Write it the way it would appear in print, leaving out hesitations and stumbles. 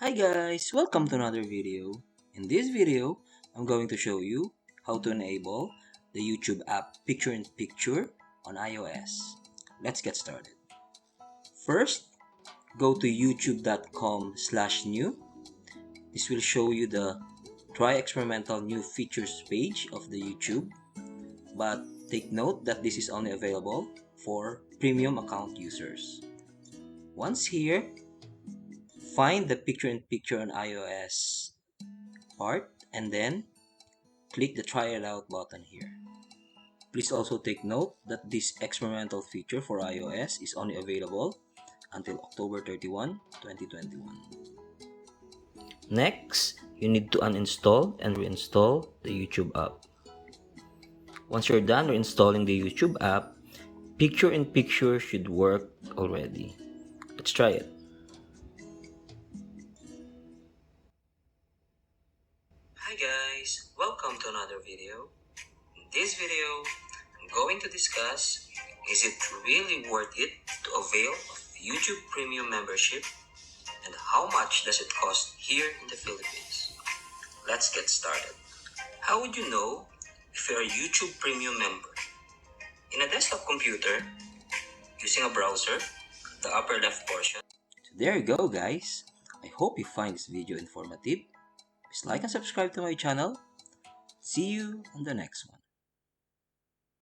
Hi guys, welcome to another video. In this video, I'm going to show you how to enable the YouTube app Picture-in-Picture on iOS. Let's get started. First, go to youtube.com/new. This will show you the Try Experimental New Features page of the YouTube, but take note that this is only available for premium account users. Once here, find the Picture-in-Picture on iOS part and then click the try it out button here. Please also take note that this experimental feature for iOS is only available until October 31, 2021. Next, you need to uninstall and reinstall the YouTube app. Once you're done reinstalling the YouTube app, Picture-in-Picture should work already. Let's try it. Hi guys, welcome to another video. In this video, I'm going to discuss, is it really worth it to avail of YouTube Premium membership, and how much does it cost here in the Philippines? Let's get started. How would you know if you're a YouTube Premium member? In a desktop computer, using a browser, the upper left portion. So there you go guys. I hope you find this video informative. Please like and subscribe to my channel. See you on the next one.